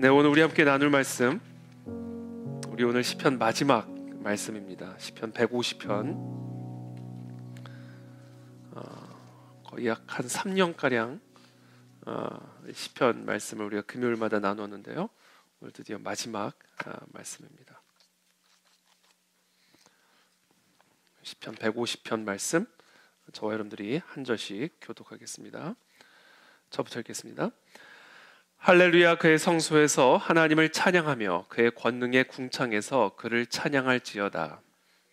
네, 오늘 우리 함께 나눌 말씀, 우리 오늘 시편 마지막 말씀입니다. 시편 150편, 거의 약 한 3년가량 시편 말씀을 우리가 금요일마다 나누었는데요, 오늘 드디어 마지막 말씀입니다. 시편 150편 말씀, 저와 여러분들이 한 절씩 교독하겠습니다. 저부터 읽겠습니다. 할렐루야. 그의 성소에서 하나님을 찬양하며 그의 권능의 궁창에서 그를 찬양할지어다.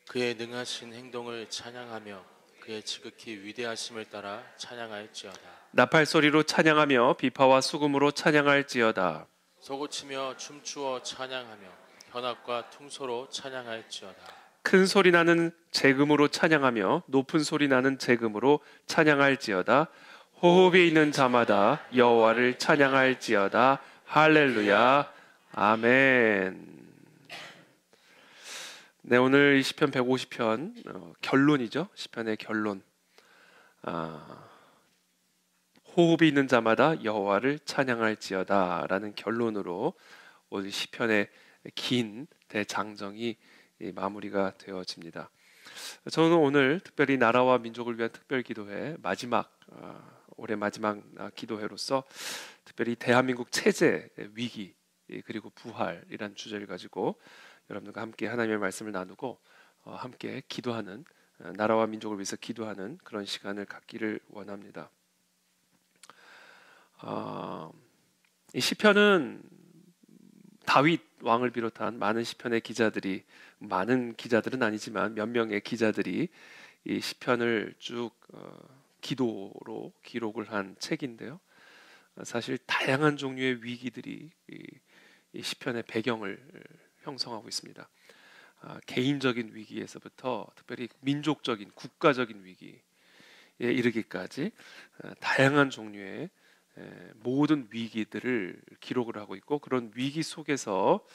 그의 능하신 행동을 찬양하며 그의 지극히 위대하심을 따라 찬양할지어다. 나팔 소리로 찬양하며 비파와 수금으로 찬양할지어다. 소고치며 춤추어 찬양하며 현악과 퉁소로 찬양할지어다. 큰 소리 나는 제금으로 찬양하며 높은 소리 나는 제금으로 찬양할지어다. 호흡이 있는 자마다 여호와를 찬양할지어다. 할렐루야. 아멘. 네, 오늘 이 시편 150편 결론이죠. 시편의 결론. 호흡이 있는 자마다 여호와를 찬양할지어다 라는 결론으로 오늘 시편의 긴 대장정이 마무리가 되어집니다. 저는 오늘 특별히 나라와 민족을 위한 특별기도회 마지막 올해 마지막 기도회로서 특별히 대한민국 체제 위기 그리고 부활이라는 주제를 가지고 여러분들과 함께 하나님의 말씀을 나누고 함께 기도하는, 나라와 민족을 위해서 기도하는 그런 시간을 갖기를 원합니다. 이 시편은 다윗 왕을 비롯한 많은 시편의 기자들이, 많은 기자들은 아니지만 몇 명의 기자들이 이 시편을 쭉 기도로 기록을 한 책인데요. 사실 다양한 종류의 위기들이 이 시편의 배경을 형성하고 있습니다. 개인적인 위기에서부터 특별히 민족적인, 국가적인 위기에 이르기까지 다양한 종류의 모든 위기들을 기록을 하고 있고, 그런 위기 속에서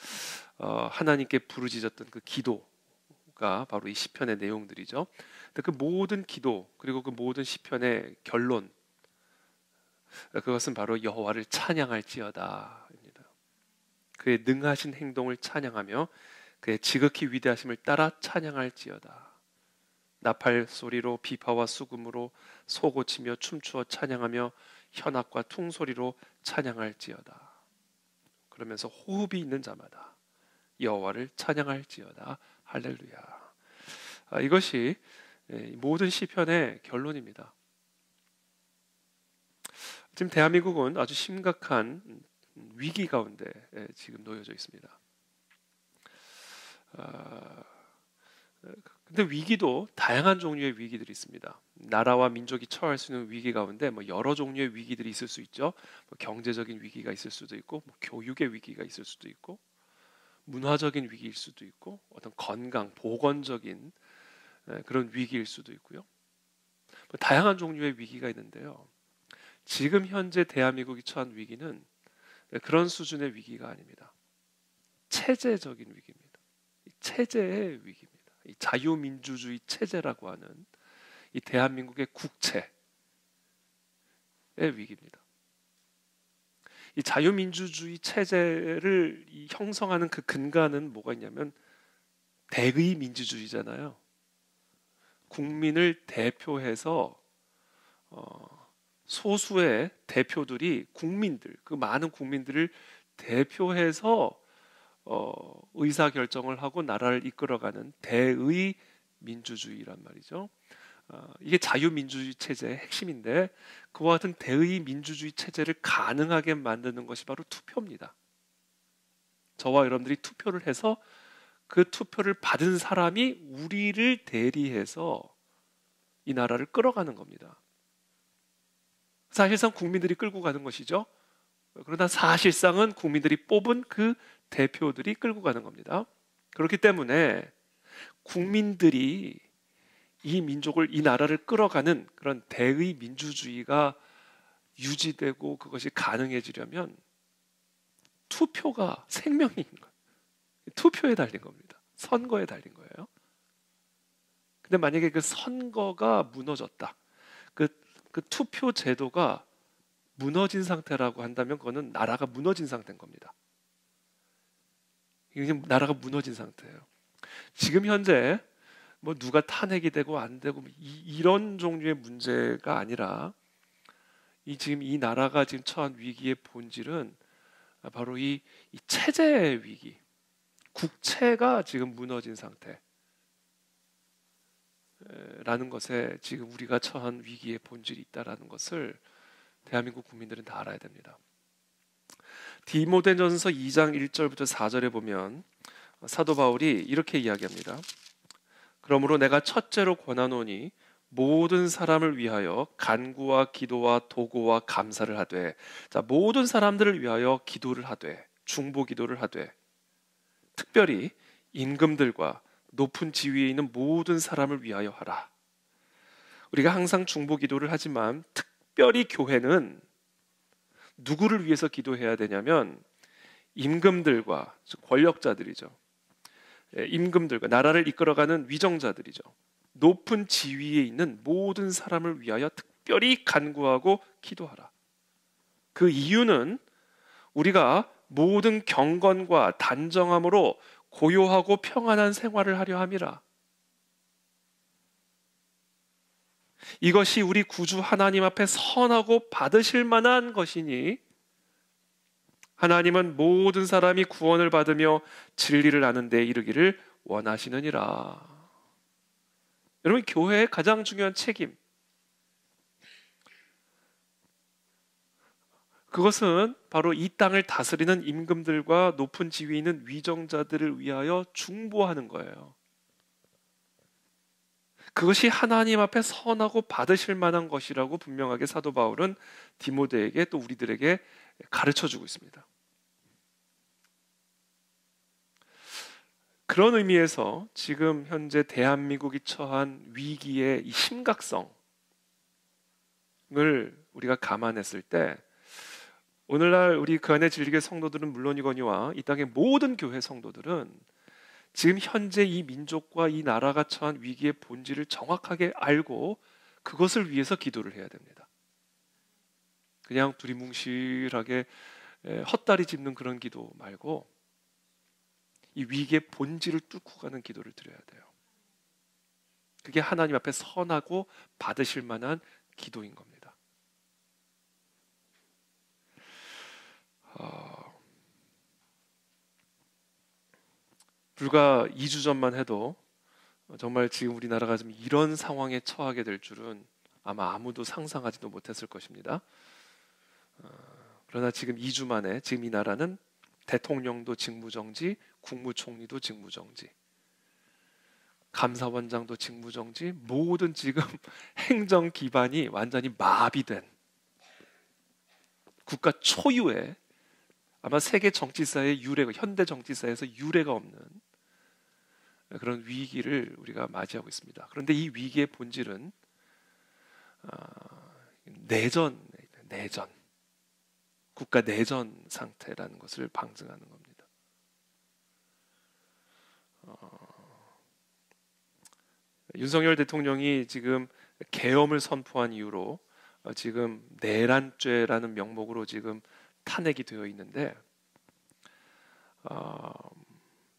하나님께 부르짖었던 그 기도가 바로 이 시편의 내용들이죠. 근데 그 모든 기도 그리고 그 모든 시편의 결론, 그것은 바로 여호와를 찬양할지어다입니다. 그의 능하신 행동을 찬양하며 그의 지극히 위대하심을 따라 찬양할지어다. 나팔 소리로 비파와 수금으로 소고치며 춤추어 찬양하며 현악과 퉁소리로 찬양할지어다. 그러면서 호흡이 있는 자마다 여호와를 찬양할지어다. 할렐루야. 이것이 모든 시편의 결론입니다. 지금 대한민국은 아주 심각한 위기 가운데 지금 놓여져 있습니다. 근데 위기도 다양한 종류의 위기들이 있습니다. 나라와 민족이 처할 수 있는 위기 가운데 여러 종류의 위기들이 있을 수 있죠. 경제적인 위기가 있을 수도 있고, 교육의 위기가 있을 수도 있고, 문화적인 위기일 수도 있고, 어떤 건강, 보건적인 그런 위기일 수도 있고요. 다양한 종류의 위기가 있는데요. 지금 현재 대한민국이 처한 위기는 그런 수준의 위기가 아닙니다. 체제적인 위기입니다. 체제의 위기입니다. 이 자유민주주의 체제라고 하는 이 대한민국의 국체의 위기입니다. 이 자유민주주의 체제를 형성하는 그 근간은 뭐가 있냐면 대의 민주주의잖아요. 국민을 대표해서 소수의 대표들이 국민들, 그 많은 국민들을 대표해서 의사결정을 하고 나라를 이끌어가는 대의 민주주의란 말이죠. 이게 자유민주주의 체제의 핵심인데, 그와 같은 대의 민주주의 체제를 가능하게 만드는 것이 바로 투표입니다. 저와 여러분들이 투표를 해서 그 투표를 받은 사람이 우리를 대리해서 이 나라를 끌어가는 겁니다. 사실상 국민들이 끌고 가는 것이죠. 그러나 사실상은 국민들이 뽑은 그 대표들이 끌고 가는 겁니다. 그렇기 때문에 국민들이 이 민족을, 이 나라를 끌어가는 그런 대의 민주주의가 유지되고 그것이 가능해지려면 투표가 생명인 거예요. 투표에 달린 겁니다. 선거에 달린 거예요. 근데 만약에 그 선거가 무너졌다, 그 투표 제도가 무너진 상태라고 한다면 그거는 나라가 무너진 상태인 겁니다. 지금 나라가 무너진 상태예요. 지금 현재 뭐 누가 탄핵이 되고 안 되고 이런 종류의 문제가 아니라 지금 이 나라가 지금 처한 위기의 본질은 바로 이 체제의 위기, 국채가 지금 무너진 상태라는 것에 지금 우리가 처한 위기의 본질이 있다라는 것을 대한민국 국민들은 다 알아야 됩니다. 디모데전서 2장 1절부터 4절에 보면 사도 바울이 이렇게 이야기합니다. 그러므로 내가 첫째로 권하노니 모든 사람을 위하여 간구와 기도와 도고와 감사를 하되, 자, 모든 사람들을 위하여 기도를 하되, 중보 기도를 하되, 특별히 임금들과 높은 지위에 있는 모든 사람을 위하여 하라. 우리가 항상 중보 기도를 하지만 특별히 교회는 누구를 위해서 기도해야 되냐면 임금들과, 권력자들이죠. 임금들과 나라를 이끌어가는 위정자들이죠. 높은 지위에 있는 모든 사람을 위하여 특별히 간구하고 기도하라. 그 이유는 우리가 모든 경건과 단정함으로 고요하고 평안한 생활을 하려 함이라. 이것이 우리 구주 하나님 앞에 선하고 받으실 만한 것이니 하나님은 모든 사람이 구원을 받으며 진리를 아는 데 이르기를 원하시느니라. 여러분, 교회의 가장 중요한 책임, 그것은 바로 이 땅을 다스리는 임금들과 높은 지위에 있는 위정자들을 위하여 중보하는 거예요. 그것이 하나님 앞에 선하고 받으실 만한 것이라고 분명하게 사도 바울은 디모데에게 또 우리들에게 가르쳐주고 있습니다. 그런 의미에서 지금 현재 대한민국이 처한 위기의 이 심각성을 우리가 감안했을 때 오늘날 우리 그 안에 진리교회 성도들은 물론이거니와 이 땅의 모든 교회 성도들은 지금 현재 이 민족과 이 나라가 처한 위기의 본질을 정확하게 알고 그것을 위해서 기도를 해야 됩니다. 그냥 두리뭉실하게 헛다리 짚는 그런 기도 말고 이 위기의 본질을 뚫고 가는 기도를 드려야 돼요. 그게 하나님 앞에 선하고 받으실 만한 기도인 겁니다. 불과 2주 전만 해도 정말 지금 우리나라가 지금 이런 상황에 처하게 될 줄은 아마 아무도 상상하지도 못했을 것입니다. 그러나 지금 2주 만에 지금 이 나라는 대통령도 직무정지, 국무총리도 직무정지, 감사원장도 직무정지, 모든 지금 행정 기반이 완전히 마비된 국가 초유의 아마 세계 정치사의 유례가, 현대 정치사에서 유례가 없는 그런 위기를 우리가 맞이하고 있습니다. 그런데 이 위기의 본질은 내전, 국가 내전 상태라는 것을 방증하는 겁니다. 윤석열 대통령이 지금 계엄을 선포한 이후로 지금 내란죄라는 명목으로 지금 탄핵이 되어 있는데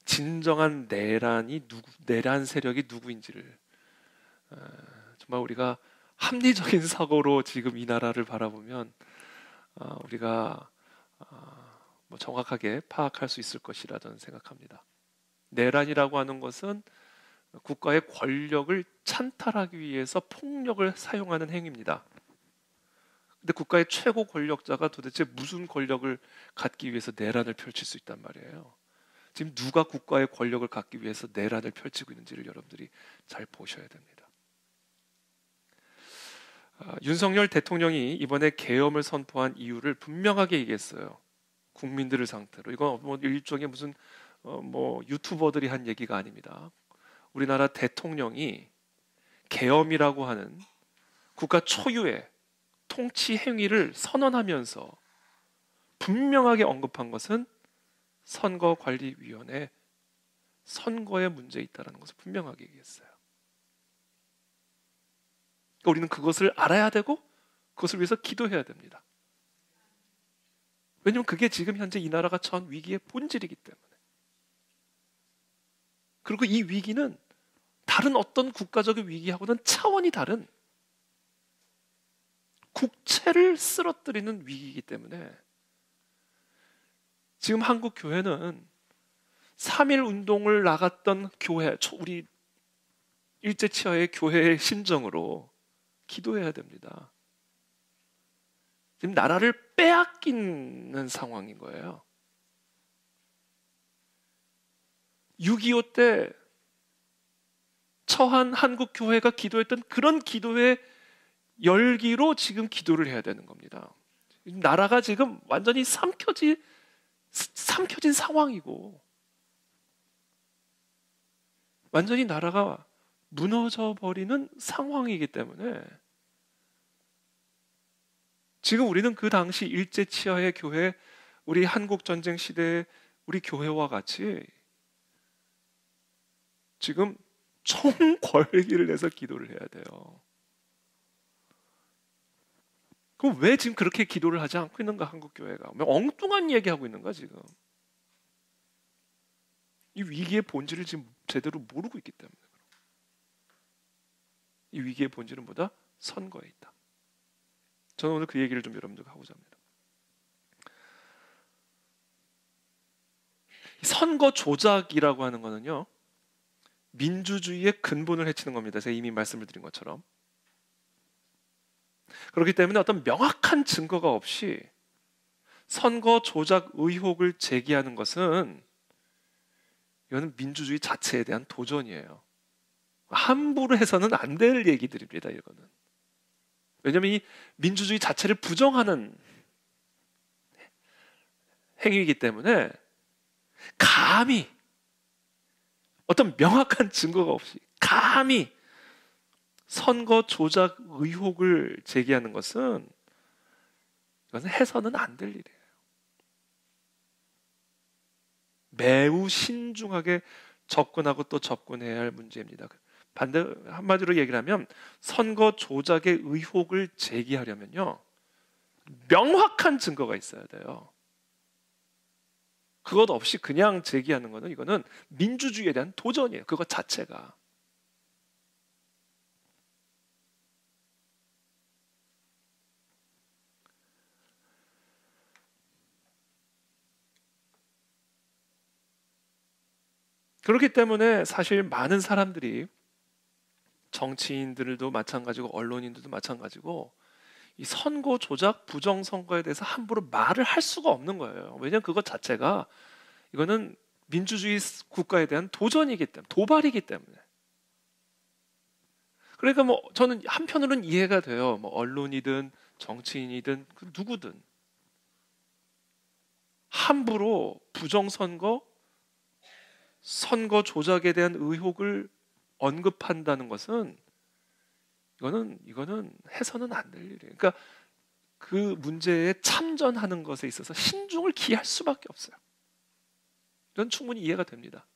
진정한 내란 세력이 누구인지를 정말 우리가 합리적인 사고로 지금 이 나라를 바라보면 우리가 뭐 정확하게 파악할 수 있을 것이라 저는 생각합니다. 내란이라고 하는 것은 국가의 권력을 찬탈하기 위해서 폭력을 사용하는 행위입니다. 근데 국가의 최고 권력자가 도대체 무슨 권력을 갖기 위해서 내란을 펼칠 수 있단 말이에요. 지금 누가 국가의 권력을 갖기 위해서 내란을 펼치고 있는지를 여러분들이 잘 보셔야 됩니다. 윤석열 대통령이 이번에 계엄을 선포한 이유를 분명하게 얘기했어요. 국민들을 상태로. 이건 뭐 일종의 무슨 뭐 유튜버들이 한 얘기가 아닙니다. 우리나라 대통령이 계엄이라고 하는 국가 초유의 통치 행위를 선언하면서 분명하게 언급한 것은 선거관리위원회 선거에 문제 있다는 것을 분명하게 얘기했어요. 그러니까 우리는 그것을 알아야 되고 그것을 위해서 기도해야 됩니다. 왜냐하면 그게 지금 현재 이 나라가 처한 위기의 본질이기 때문에. 그리고 이 위기는 다른 어떤 국가적인 위기하고는 차원이 다른 국채를 쓰러뜨리는 위기이기 때문에 지금 한국 교회는 3.1 운동을 나갔던 교회, 우리 일제치하의 교회의 심정으로 기도해야 됩니다. 지금 나라를 빼앗기는 상황인 거예요. 6.25 때 처한 한국 교회가 기도했던 그런 기도의 열기로 지금 기도를 해야 되는 겁니다. 나라가 지금 완전히 삼켜진 상황이고 완전히 나라가 무너져 버리는 상황이기 때문에 지금 우리는 그 당시 일제치하의 교회, 우리 한국전쟁 시대의 우리 교회와 같이 지금 총궐기를 내서 기도를 해야 돼요. 그럼 왜 지금 그렇게 기도를 하지 않고 있는가, 한국교회가? 왜 엉뚱한 얘기하고 있는가, 지금? 이 위기의 본질을 지금 제대로 모르고 있기 때문에. 이 위기의 본질은 뭐다? 선거에 있다. 저는 오늘 그 얘기를 좀 여러분들과 하고자 합니다. 선거 조작이라고 하는 거는요, 민주주의의 근본을 해치는 겁니다. 제가 이미 말씀을 드린 것처럼. 그렇기 때문에 어떤 명확한 증거가 없이 선거 조작 의혹을 제기하는 것은 이거는 민주주의 자체에 대한 도전이에요. 함부로 해서는 안 될 얘기들입니다. 이거는. 왜냐하면 이 민주주의 자체를 부정하는 행위이기 때문에 감히 어떤 명확한 증거가 없이 감히 선거 조작 의혹을 제기하는 것은 이것은 해서는 안 될 일이에요. 매우 신중하게 접근하고 또 접근해야 할 문제입니다. 반대 한마디로 얘기를 하면 선거 조작의 의혹을 제기하려면요, 명확한 증거가 있어야 돼요. 그것 없이 그냥 제기하는 것은 이거는 민주주의에 대한 도전이에요. 그것 자체가. 그렇기 때문에 사실 많은 사람들이, 정치인들도 마찬가지고 언론인들도 마찬가지고, 이 선거 조작, 부정 선거에 대해서 함부로 말을 할 수가 없는 거예요. 왜냐하면 그것 자체가 이거는 민주주의 국가에 대한 도전이기 때문에, 도발이기 때문에. 그러니까 뭐 저는 한편으로는 이해가 돼요. 뭐 언론이든 정치인이든 누구든 함부로 부정 선거, 선거 조작에 대한 의혹을 언급한다는 것은 이거는 해서는 안 될 일이에요. 그러니까 그 문제에 참전하는 것에 있어서 신중을 기할 수밖에 없어요. 이건 충분히 이해가 됩니다.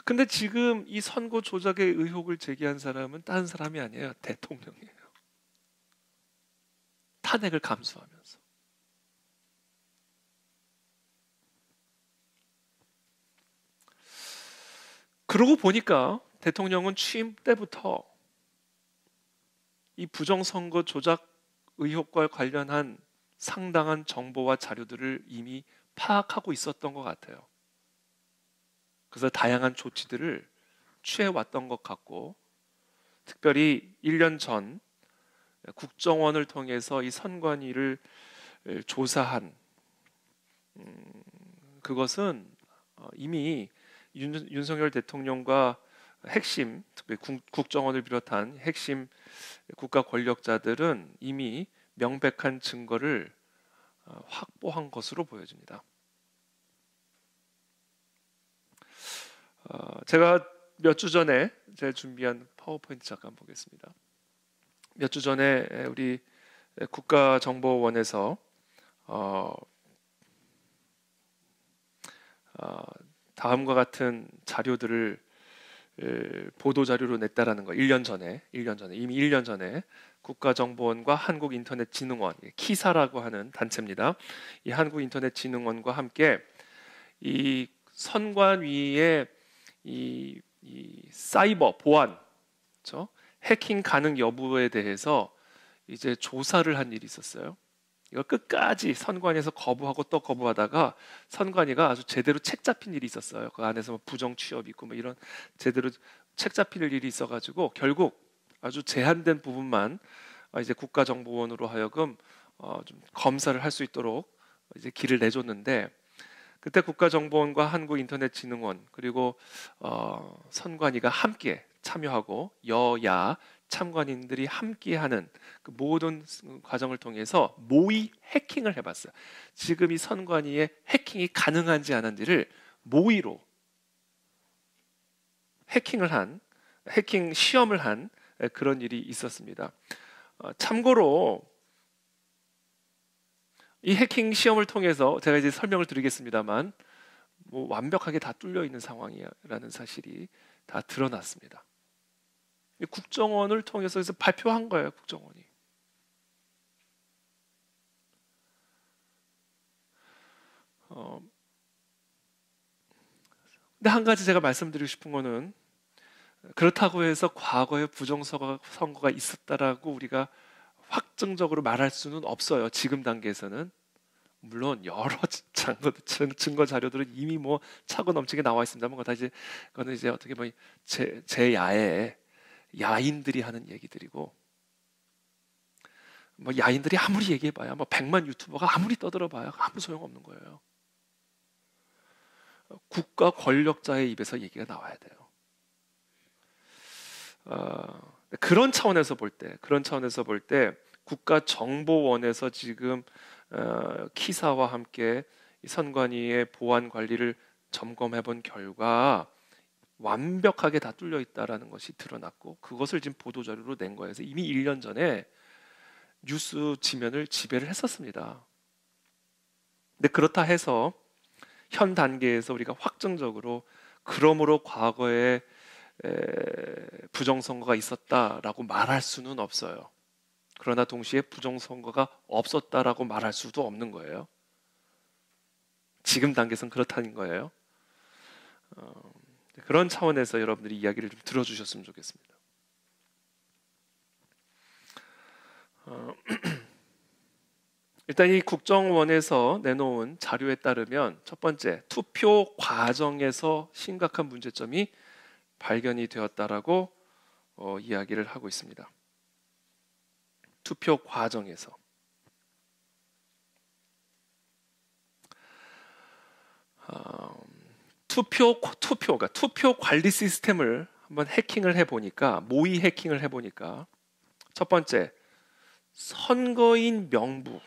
근데 지금 이 선거 조작의 의혹을 제기한 사람은 다른 사람이 아니에요. 대통령이에요. 탄핵을 감수하면서. 그러고 보니까 대통령은 취임 때부터 이 부정선거 조작 의혹과 관련한 상당한 정보와 자료들을 이미 파악하고 있었던 것 같아요. 그래서 다양한 조치들을 취해왔던 것 같고, 특별히 1년 전 국정원을 통해서 이 선관위를 조사한 그것은 이미 윤석열 대통령과 핵심, 특히 국정원을 비롯한 핵심 국가 권력자들은 이미 명백한 증거를 확보한 것으로 보여집니다. 제가 몇 주 전에 제가 준비한 파워포인트 잠깐 보겠습니다. 몇 주 전에 우리 국가정보원에서 다음과 같은 자료들을 보도 자료로 냈다라는 거. 1년 전에 이미 1년 전에 국가정보원과 한국인터넷진흥원, 키사라고 하는 단체입니다. 이 한국인터넷진흥원과 함께 이 선관위의 이 사이버 보안, 그렇죠? 해킹 가능 여부에 대해서 이제 조사를 한 일이 있었어요. 이걸 끝까지 선관위에서 거부하고 또 거부하다가 선관위가 아주 제대로 책 잡힌 일이 있었어요. 그 안에서 뭐 부정 취업 있고 뭐 이런 제대로 책 잡힐 일이 있어가지고 결국 아주 제한된 부분만 이제 국가정보원으로 하여금 좀 검사를 할 수 있도록 이제 길을 내줬는데, 그때 국가정보원과 한국인터넷진흥원 그리고 선관위가 함께 참여하고 여야 참관인들이 함께하는 그 모든 과정을 통해서 모의 해킹을 해봤어요. 지금 이 선관위에 해킹이 가능한지 안 한지를 모의로 해킹 시험을 한 그런 일이 있었습니다. 참고로 이 해킹 시험을 통해서 제가 이제 설명을 드리겠습니다만, 뭐 완벽하게 다 뚫려 있는 상황이라는 사실이 다 드러났습니다. 국정원을 통해서 발표한 거예요. 국정원이. 근데 한 가지 제가 말씀드리고 싶은 거는, 그렇다고 해서 과거에 부정선거가 있었다라고 우리가 확정적으로 말할 수는 없어요. 지금 단계에서는. 물론 여러 증거 자료들은 이미 뭐 차고 넘치게 나와 있습니다만, 그거는 이제 어떻게 보면 제 야의 야인들이 하는 얘기들이고, 뭐 야인들이 아무리 얘기해봐야 뭐 100만 유튜버가 아무리 떠들어봐야 아무 소용없는 거예요. 국가 권력자의 입에서 얘기가 나와야 돼요. 그런 차원에서 볼 때 국가정보원에서 지금 키사와 함께 이 선관위의 보안 관리를 점검해본 결과 완벽하게 다 뚫려 있다라는 것이 드러났고, 그것을 지금 보도자료로 낸 거예요. 그래서 이미 1년 전에 뉴스 지면을 지배를 했었습니다. 근데 그렇다 해서 현 단계에서 우리가 확정적으로 그러므로 과거에 부정선거가 있었다라고 말할 수는 없어요. 그러나 동시에 부정선거가 없었다라고 말할 수도 없는 거예요. 지금 단계에서는 그렇다는 거예요. 그런 차원에서 여러분들이 이야기를 좀 들어주셨으면 좋겠습니다. 일단 이 국정원에서 내놓은 자료에 따르면, 첫 번째, 투표 과정에서 심각한 문제점이 발견이 되었다라고 이야기를 하고 있습니다. 투표 과정에서. 그러니까 투표 관리 시스템을 한번 해킹을 해보니까, 모의 해킹을 해보니까, 첫 번째, 선거인 명부를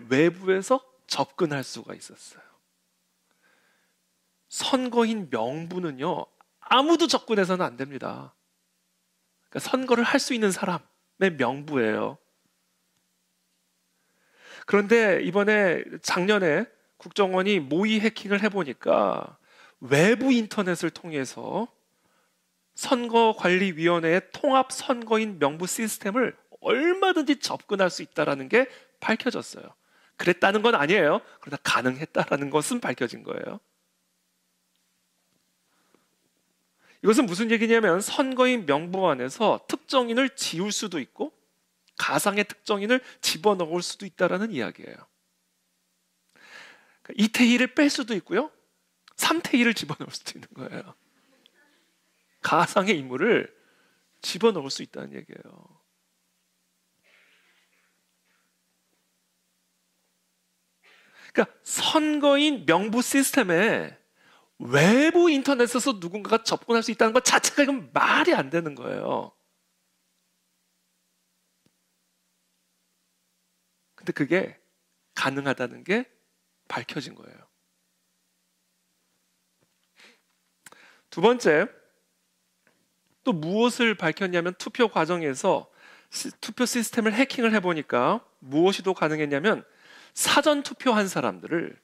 외부에서 접근할 수가 있었어요. 선거인 명부는요, 아무도 접근해서는 안 됩니다. 그러니까 선거를 할 수 있는 사람의 명부예요. 그런데 이번에 작년에 국정원이 모의 해킹을 해보니까 외부 인터넷을 통해서 선거관리위원회의 통합선거인 명부 시스템을 얼마든지 접근할 수 있다는 게 밝혀졌어요. 그랬다는 건 아니에요. 그러나 가능했다는 것은 밝혀진 거예요. 이것은 무슨 얘기냐면, 선거인 명부 안에서 특정인을 지울 수도 있고 가상의 특정인을 집어넣을 수도 있다는 이야기예요. 이태희를 뺄 수도 있고요, 삼태희를 집어넣을 수도 있는 거예요. 가상의 인물을 집어넣을 수 있다는 얘기예요. 그러니까 선거인 명부 시스템에 외부 인터넷에서 누군가가 접근할 수 있다는 것 자체가 이건 말이 안 되는 거예요. 근데 그게 가능하다는 게 밝혀진 거예요. 두 번째, 또 무엇을 밝혔냐면, 투표 과정에서 투표 시스템을 해킹을 해보니까 무엇이 더 가능했냐면, 사전 투표한 사람들을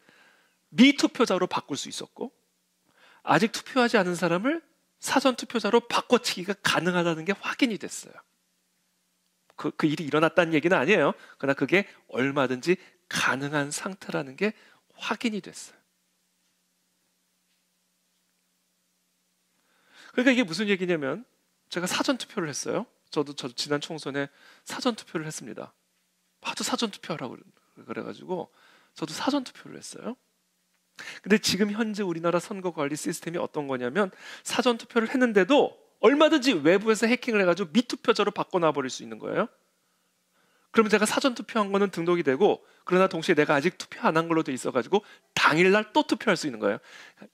미투표자로 바꿀 수 있었고, 아직 투표하지 않은 사람을 사전 투표자로 바꿔치기가 가능하다는 게 확인이 됐어요. 그 일이 일어났다는 얘기는 아니에요. 그러나 그게 얼마든지 가능한 상태라는 게 확인이 됐어요. 그러니까 이게 무슨 얘기냐면 제가 사전 투표를 했어요. 저도 지난 총선에 사전 투표를 했습니다. 아주 사전 투표하라고 그래가지고 저도 사전 투표를 했어요. 근데 지금 현재 우리나라 선거 관리 시스템이 어떤 거냐면 사전 투표를 했는데도 얼마든지 외부에서 해킹을 해가지고 미투표자로 바꿔놔 버릴 수 있는 거예요. 그러면 제가 사전 투표한 거는 등록이 되고, 그러나 동시에 내가 아직 투표 안 한 걸로 돼 있어가지고 당일날 또 투표할 수 있는 거예요.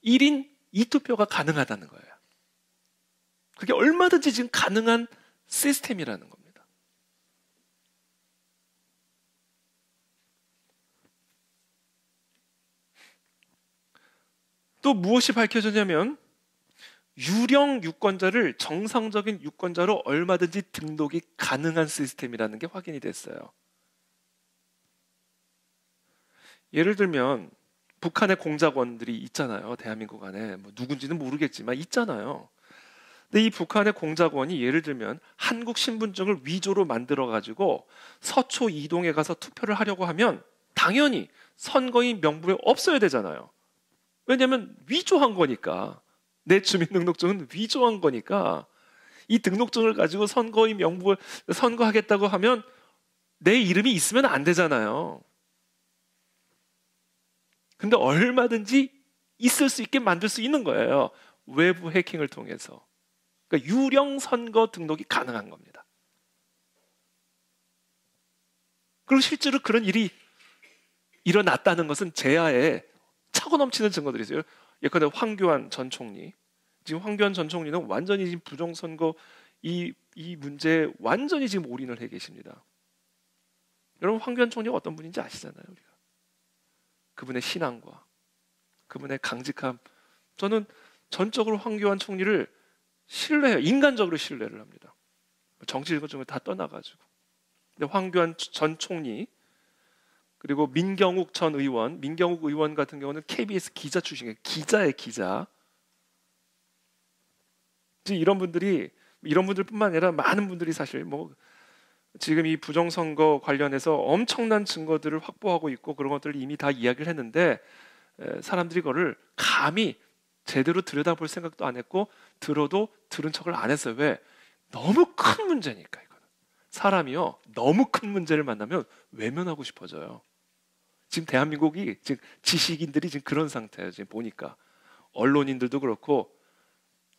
1인 2투표가 가능하다는 거예요. 그게 얼마든지 지금 가능한 시스템이라는 겁니다. 또 무엇이 밝혀졌냐면 유령 유권자를 정상적인 유권자로 얼마든지 등록이 가능한 시스템이라는 게 확인이 됐어요. 예를 들면 북한의 공작원들이 있잖아요. 대한민국 안에 뭐 누군지는 모르겠지만 있잖아요. 근데 이 북한의 공작원이 예를 들면 한국 신분증을 위조로 만들어 가지고 서초 이동에 가서 투표를 하려고 하면 당연히 선거인 명부에 없어야 되잖아요. 왜냐하면 위조한 거니까. 내 주민등록증은 위조한 거니까 이 등록증을 가지고 선거인 명부에 선거하겠다고 하면 내 이름이 있으면 안 되잖아요. 근데 얼마든지 있을 수 있게 만들 수 있는 거예요. 외부 해킹을 통해서. 그러니까 유령 선거 등록이 가능한 겁니다. 그리고 실제로 그런 일이 일어났다는 것은 제야에 차고 넘치는 증거들이 있어요. 예컨대 황교안 전 총리. 지금 황교안 전 총리는 완전히 지금 부정선거 이 문제에 완전히 지금 올인을 해 계십니다. 여러분 황교안 총리가 어떤 분인지 아시잖아요. 우리가. 그분의 신앙과 그분의 강직함. 저는 전적으로 황교안 총리를 신뢰해요. 인간적으로 신뢰를 합니다. 정치적 중에 다 떠나가지고. 근데 황교안 전 총리 그리고 민경욱 전 의원, 민경욱 의원 같은 경우는 KBS 기자 출신이에요. 기자의 기자. 이런 분들뿐만 아니라 많은 분들이 사실 뭐 지금 이 부정선거 관련해서 엄청난 증거들을 확보하고 있고 그런 것들을 이미 다 이야기를 했는데 사람들이 그거를 감히 제대로 들여다볼 생각도 안 했고 들어도 들은 척을 안 했어요. 왜? 너무 큰 문제니까. 이거는. 사람이요 너무 큰 문제를 만나면 외면하고 싶어져요. 지금 대한민국이 지금 지식인들이 지금 그런 상태예요. 지금 보니까 언론인들도 그렇고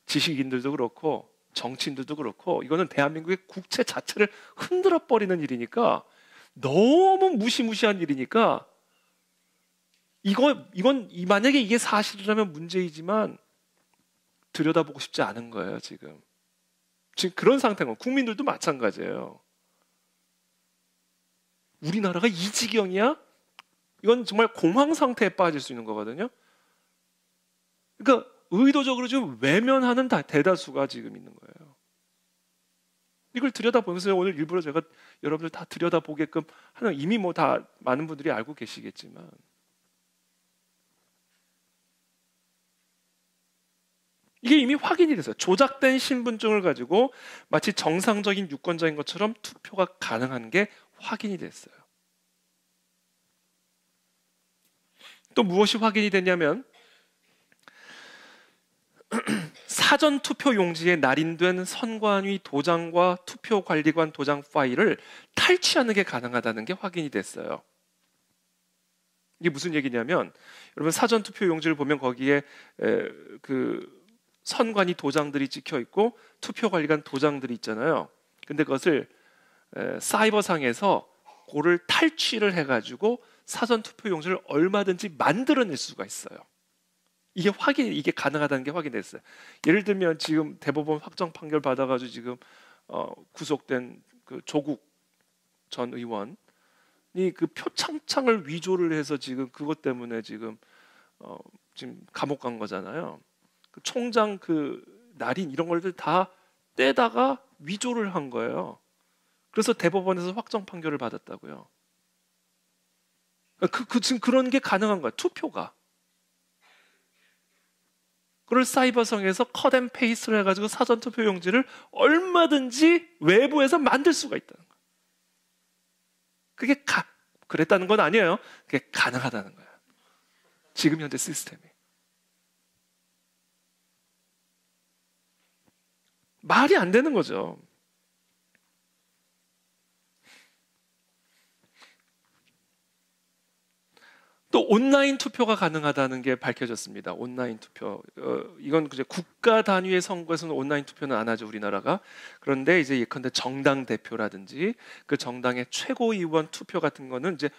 지식인들도 그렇고 정치인들도 그렇고 이거는 대한민국의 국채 자체를 흔들어 버리는 일이니까 너무 무시무시한 일이니까 이건 만약에 이게 사실이라면 문제이지만 들여다보고 싶지 않은 거예요. 지금 그런 상태인 거예요. 국민들도 마찬가지예요. 우리나라가 이 지경이야? 이건 정말 공황 상태에 빠질 수 있는 거거든요. 그러니까 의도적으로 지금 외면하는 대다수가 지금 있는 거예요. 이걸 들여다보면서 오늘 일부러 제가 여러분들 다 들여다보게끔 하는 이미 뭐 다 많은 분들이 알고 계시겠지만 이게 이미 확인이 됐어요. 조작된 신분증을 가지고 마치 정상적인 유권자인 것처럼 투표가 가능한 게 확인이 됐어요. 또 무엇이 확인이 됐냐면 사전 투표 용지에 날인된 선관위 도장과 투표관리관 도장 파일을 탈취하는 게 가능하다는 게 확인이 됐어요. 이게 무슨 얘기냐면 여러분 사전 투표 용지를 보면 거기에 그 선관위 도장들이 찍혀 있고 투표관리관 도장들이 있잖아요. 근데 그것을 사이버상에서 그를 탈취를 해가지고 사전 투표 용지를 얼마든지 만들어낼 수가 있어요. 이게 가능하다는 게 확인됐어요. 예를 들면 지금 대법원 확정 판결 받아가지고 지금 구속된 그 조국 전 의원이 그 표창장을 위조를 해서 지금 그것 때문에 지금 감옥 간 거잖아요. 그 총장 그 날인 이런 걸들 다 떼다가 위조를 한 거예요. 그래서 대법원에서 확정 판결을 받았다고요. 지금 그런 게 가능한 거야. 투표가. 그걸 사이버성에서 컷앤 페이스트를 해가지고 사전투표 용지를 얼마든지 외부에서 만들 수가 있다는 거예요. 그게 그랬다는 건 아니에요. 그게 가능하다는 거예요. 지금 현재 시스템이. 말이 안 되는 거죠. 또 온라인 투표가 가능하다는 게 밝혀졌습니다. 온라인 투표. 이건 이제 국가 단위의 선거에서는 온라인 투표는 안 하죠, 우리나라가. 그런데 이제 예컨대 정당 대표라든지 그 정당의 최고위원 투표 같은 거는 이제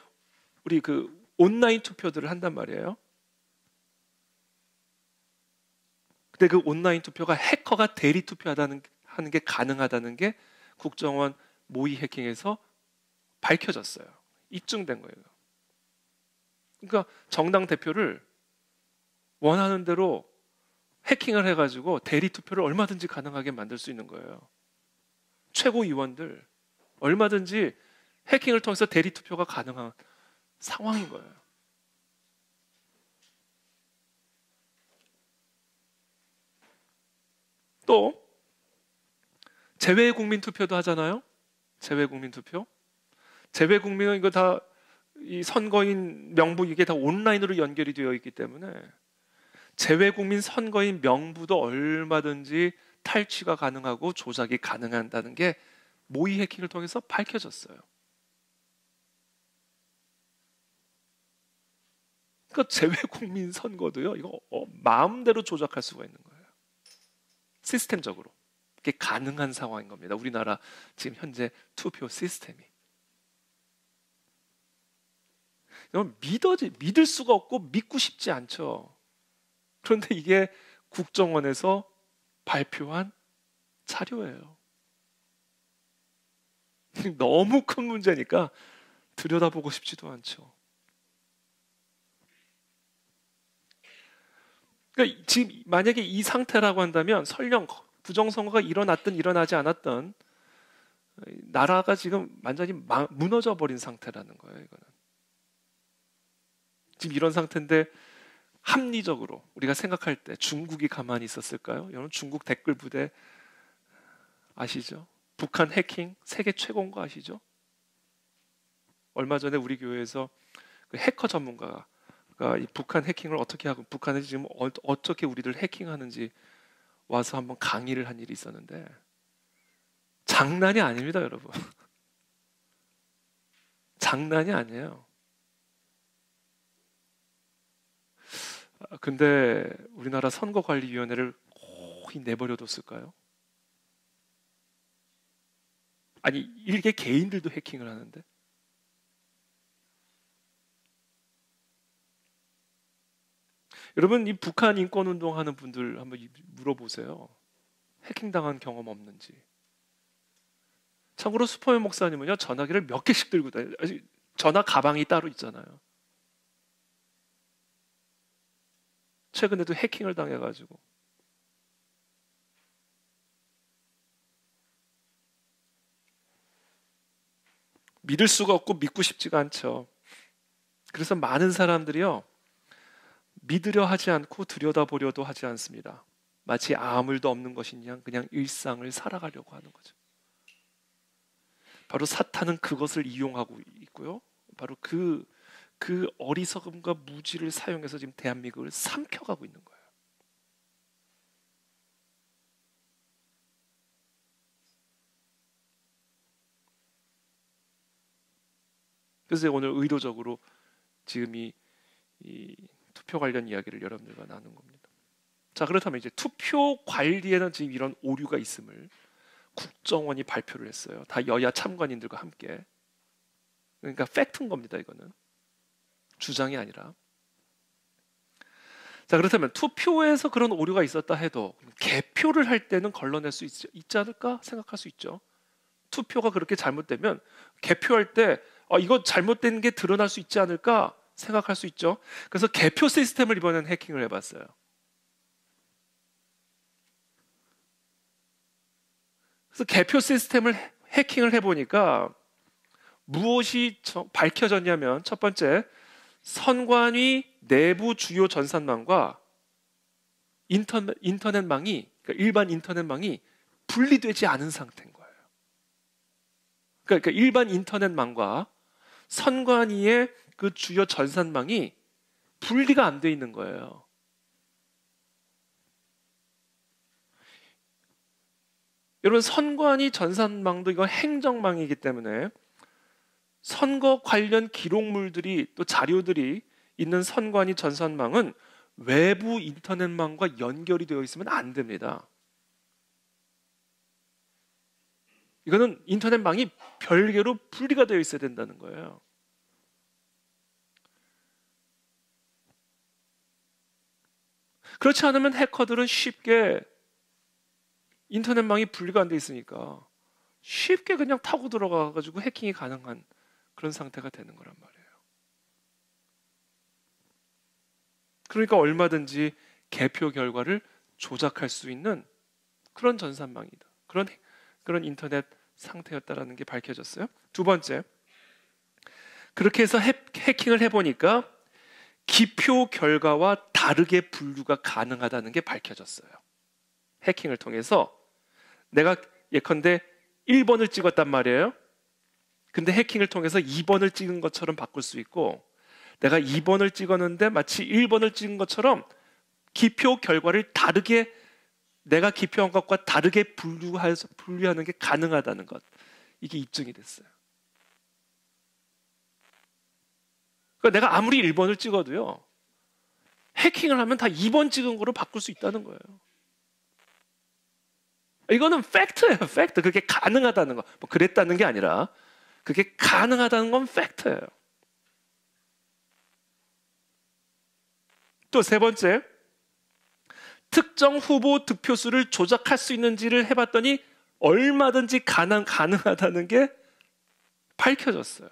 우리 그 온라인 투표들을 한단 말이에요. 근데 그 온라인 투표가 해커가 대리 투표하는 게 가능하다는 게 국정원 모의 해킹에서 밝혀졌어요. 입증된 거예요. 그러니까 정당 대표를 원하는 대로 해킹을 해가지고 대리 투표를 얼마든지 가능하게 만들 수 있는 거예요. 최고위원들 얼마든지 해킹을 통해서 대리 투표가 가능한 상황인 거예요. 또 재외 국민 투표도 하잖아요. 재외 국민 투표. 재외 국민은 이거 다 이 선거인 명부 이게 다 온라인으로 연결이 되어 있기 때문에 재외 국민 선거인 명부도 얼마든지 탈취가 가능하고 조작이 가능하다는 게 모의 해킹을 통해서 밝혀졌어요. 그러니까 재외 국민 선거도요. 이거 마음대로 조작할 수가 있는 거예요. 시스템적으로. 그게 가능한 상황인 겁니다. 우리나라 지금 현재 투표 시스템이. 믿을 수가 없고 믿고 싶지 않죠. 그런데 이게 국정원에서 발표한 자료예요. 너무 큰 문제니까 들여다보고 싶지도 않죠. 그러니까 지금 만약에 이 상태라고 한다면 설령 부정선거가 일어났든 일어나지 않았든 나라가 지금 완전히 무너져 버린 상태라는 거예요. 이거는. 지금 이런 상태인데 합리적으로 우리가 생각할 때 중국이 가만히 있었을까요? 여러분 중국 댓글 부대 아시죠? 북한 해킹 세계 최고인 거 아시죠? 얼마 전에 우리 교회에서 그 해커 전문가가 이 북한 해킹을 어떻게 하고 북한에 지금 어떻게 우리를 해킹하는지 와서 한번 강의를 한 일이 있었는데 장난이 아닙니다, 여러분. 장난이 아니에요. 근데 우리나라 선거관리위원회를 거의 내버려뒀을까요? 아니 일개 개인들도 해킹을 하는데 여러분 이 북한 인권운동 하는 분들 한번 물어보세요. 해킹당한 경험 없는지. 참고로 슈퍼맨 목사님은요 전화기를 몇 개씩 들고 다녀요. 전화 가방이 따로 있잖아요. 최근에도 해킹을 당해가지고 믿을 수가 없고 믿고 싶지가 않죠. 그래서 많은 사람들이요 믿으려 하지 않고 들여다보려도 하지 않습니다. 마치 아무 일도 없는 것인 양 그냥 일상을 살아가려고 하는 거죠. 바로 사탄은 그것을 이용하고 있고요. 바로 그 어리석음과 무지를 사용해서 지금 대한민국을 삼켜가고 있는 거예요. 그래서 오늘 의도적으로 지금 이 투표 관련 이야기를 여러분들과 나눈 겁니다. 자, 그렇다면 이제 투표 관리에는 지금 이런 오류가 있음을 국정원이 발표를 했어요. 다 여야 참관인들과 함께. 그러니까 팩트인 겁니다. 이거는 주장이 아니라. 자, 그렇다면 투표에서 그런 오류가 있었다 해도 개표를 할 때는 걸러낼 수 있지 않을까 생각할 수 있죠. 투표가 그렇게 잘못되면 개표할 때 이거 잘못된 게 드러날 수 있지 않을까 생각할 수 있죠. 그래서 개표 시스템을 이번엔 해킹을 해봤어요. 그래서 개표 시스템을 해킹을 해보니까 무엇이 밝혀졌냐면 첫 번째, 선관위 내부 주요 전산망과 인터넷망이 그러니까 일반 인터넷망이 분리되지 않은 상태인 거예요. 그러니까 일반 인터넷망과 선관위의 그 주요 전산망이 분리가 안 돼 있는 거예요. 여러분, 선관위 전산망도 이거 행정망이기 때문에 선거 관련 기록물들이 또 자료들이 있는 선관위 전산망은 외부 인터넷망과 연결이 되어 있으면 안 됩니다. 이거는 인터넷망이 별개로 분리가 되어 있어야 된다는 거예요. 그렇지 않으면 해커들은 쉽게, 인터넷망이 분리가 안 돼 있으니까 쉽게 그냥 타고 들어가가지고 해킹이 가능한 그런 상태가 되는 거란 말이에요. 그러니까 얼마든지 개표 결과를 조작할 수 있는 그런 전산망이다. 그런 인터넷 상태였다라는 게 밝혀졌어요. 두 번째, 그렇게 해서 해킹을 해보니까 기표 결과와 다르게 분류가 가능하다는 게 밝혀졌어요. 해킹을 통해서 내가 예컨대 1번을 찍었단 말이에요. 근데 해킹을 통해서 2번을 찍은 것처럼 바꿀 수 있고, 내가 2번을 찍었는데 마치 1번을 찍은 것처럼 기표 결과를 다르게, 내가 기표한 것과 다르게 분류하는 게 가능하다는 것, 이게 입증이 됐어요. 그러니까 내가 아무리 1번을 찍어도요, 해킹을 하면 다 2번 찍은 거로 바꿀 수 있다는 거예요. 이거는 팩트예요, 팩트. 그게 가능하다는 거. 뭐 그랬다는 게 아니라 그게 가능하다는 건 팩트예요. 또 세 번째, 특정 후보 득표수를 조작할 수 있는지를 해봤더니 얼마든지 가능하다는 게 밝혀졌어요.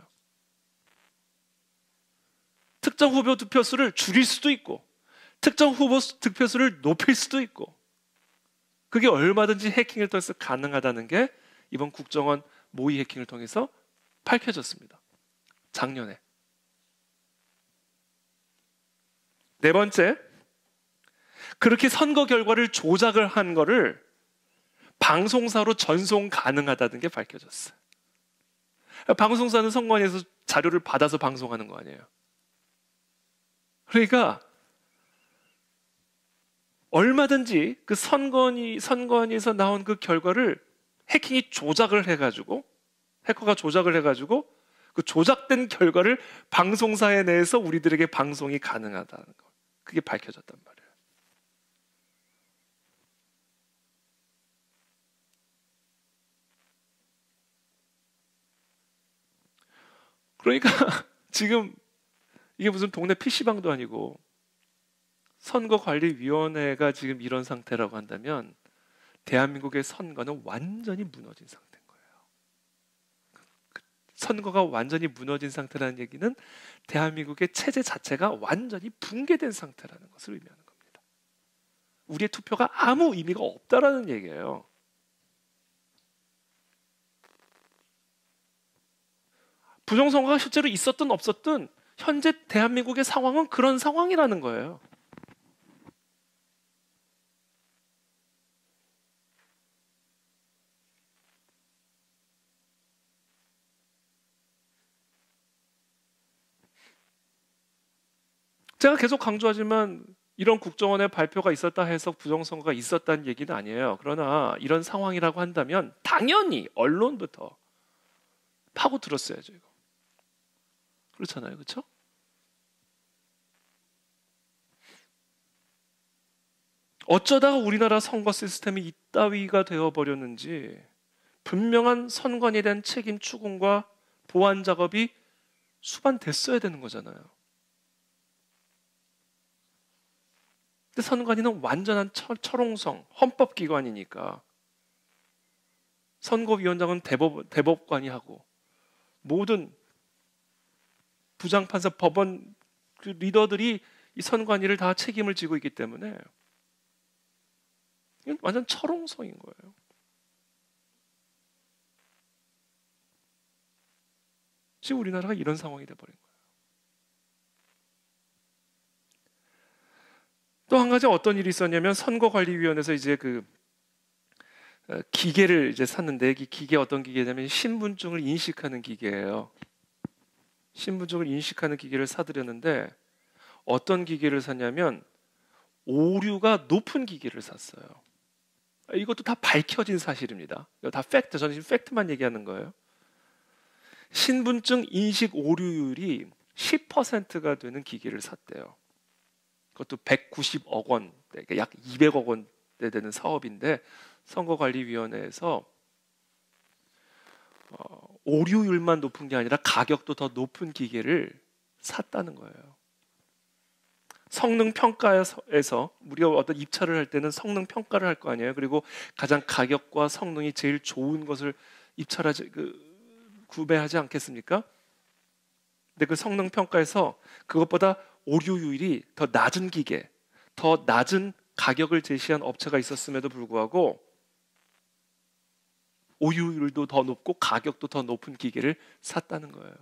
특정 후보 득표수를 줄일 수도 있고, 특정 후보 득표수를 높일 수도 있고, 그게 얼마든지 해킹을 통해서 가능하다는 게 이번 국정원 모의 해킹을 통해서 밝혀졌습니다. 작년에. 네 번째, 그렇게 선거 결과를 조작을 한 거를 방송사로 전송 가능하다는 게 밝혀졌어요. 방송사는 선관위에서 자료를 받아서 방송하는 거 아니에요. 그러니까 얼마든지 그 선관위에서 나온 그 결과를 해킹이 조작을 해가지고, 해커가 조작을 해가지고 그 조작된 결과를 방송사에 내서 우리들에게 방송이 가능하다는 거, 그게 밝혀졌단 말이에요. 그러니까 지금 이게 무슨 동네 PC방도 아니고 선거관리위원회가 지금 이런 상태라고 한다면 대한민국의 선거는 완전히 무너진 상태인 거예요. 선거가 완전히 무너진 상태라는 얘기는 대한민국의 체제 자체가 완전히 붕괴된 상태라는 것을 의미하는 겁니다. 우리의 투표가 아무 의미가 없다라는 얘기예요. 부정선거가 실제로 있었든 없었든 현재 대한민국의 상황은 그런 상황이라는 거예요. 제가 계속 강조하지만 이런 국정원의 발표가 있었다 해서 부정선거가 있었다는 얘기는 아니에요. 그러나 이런 상황이라고 한다면 당연히 언론부터 파고 들었어야죠. 이거. 그렇잖아요. 그렇죠? 어쩌다가 우리나라 선거 시스템이 이따위가 되어버렸는지 분명한 선관위에 대한 책임 추궁과 보완 작업이 수반됐어야 되는 거잖아요. 근데 선관위는 완전한 철옹성, 헌법기관이니까 선거위원장은 대법관이 하고 모든 부장판사, 법원 그 리더들이 이 선관위를 다 책임을 지고 있기 때문에 이건 완전 철옹성인 거예요. 지금 우리나라가 이런 상황이 돼버린 거예요. 또 한 가지 어떤 일이 있었냐면 선거관리위원회에서 이제 그 기계를 이제 샀는데, 이 기계 어떤 기계냐면 신분증을 인식하는 기계예요. 신분증을 인식하는 기계를 사들였는데 어떤 기계를 샀냐면 오류가 높은 기계를 샀어요. 이것도 다 밝혀진 사실입니다. 이거 다 팩트, 저는 지금 팩트만 얘기하는 거예요. 신분증 인식 오류율이 10%가 되는 기계를 샀대요. 그것도 190억 원, 그러니까 약 200억 원대 되는 사업인데 선거관리위원회에서 오류율만 높은 게 아니라 가격도 더 높은 기계를 샀다는 거예요. 성능 평가에서 우리가 어떤 입찰을 할 때는 성능 평가를 할 거 아니에요. 그리고 가장 가격과 성능이 제일 좋은 것을 입찰하지 구매하지 않겠습니까? 근데 그 성능 평가에서 그것보다 오류율이 더 낮은 기계, 더 낮은 가격을 제시한 업체가 있었음에도 불구하고 오류율도 더 높고 가격도 더 높은 기계를 샀다는 거예요.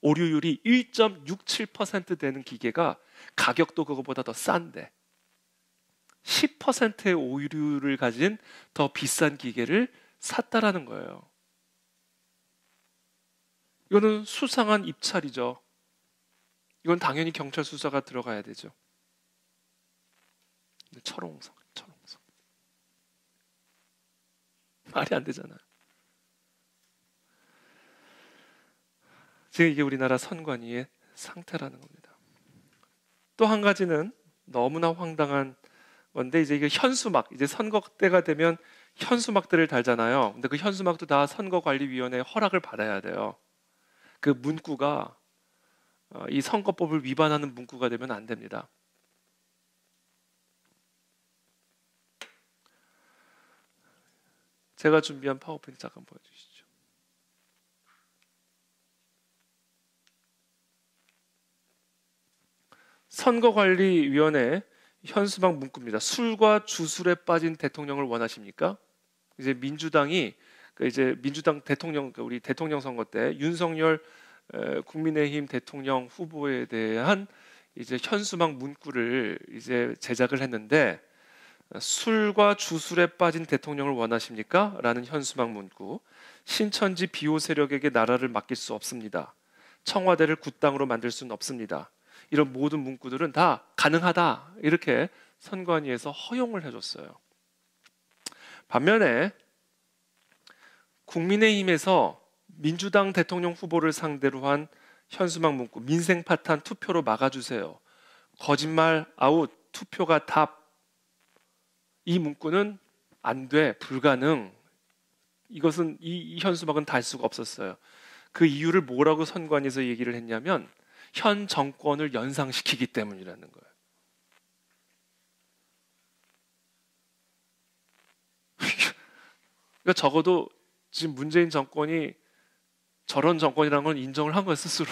오류율이 1.67% 되는 기계가 가격도 그거보다 더 싼데 10%의 오류율을 가진 더 비싼 기계를 샀다라는 거예요. 이거는 수상한 입찰이죠. 이건 당연히 경찰 수사가 들어가야 되죠. 철옹성. 말이 안 되잖아요. 지금 이게 우리나라 선관위의 상태라는 겁니다. 또 한 가지는 너무나 황당한 건데, 이제 이게 현수막, 이제 선거 때가 되면 현수막들을 달잖아요. 근데 그 현수막도 다 선거관리위원회의 허락을 받아야 돼요. 그 문구가 이 선거법을 위반하는 문구가 되면 안 됩니다. 제가 준비한 파워포인트 잠깐 보여주시죠. 선거관리위원회 현수막 문구입니다. 술과 주술에 빠진 대통령을 원하십니까? 이제 민주당이 민주당 대통령, 우리 대통령 선거 때 윤석열 국민의힘 대통령 후보에 대한 이제 현수막 문구를 이제 제작을 했는데, 술과 주술에 빠진 대통령을 원하십니까? 라는 현수막 문구. 신천지 비호 세력에게 나라를 맡길 수 없습니다. 청와대를 굿당으로 만들 수는 없습니다. 이런 모든 문구들은 다 가능하다, 이렇게 선관위에서 허용을 해줬어요. 반면에 국민의힘에서 민주당 대통령 후보를 상대로 한 현수막 문구, 민생 파탄 투표로 막아주세요. 거짓말 아웃, 투표가 답. 이 문구는 안 돼, 불가능. 이것은 이 현수막은 달 수가 없었어요. 그 이유를 뭐라고 선관위에서 얘기를 했냐면 현 정권을 연상시키기 때문이라는 거예요. 그러니까 적어도 지금 문재인 정권이 저런 정권이라는 걸 인정을 한 거예요, 스스로.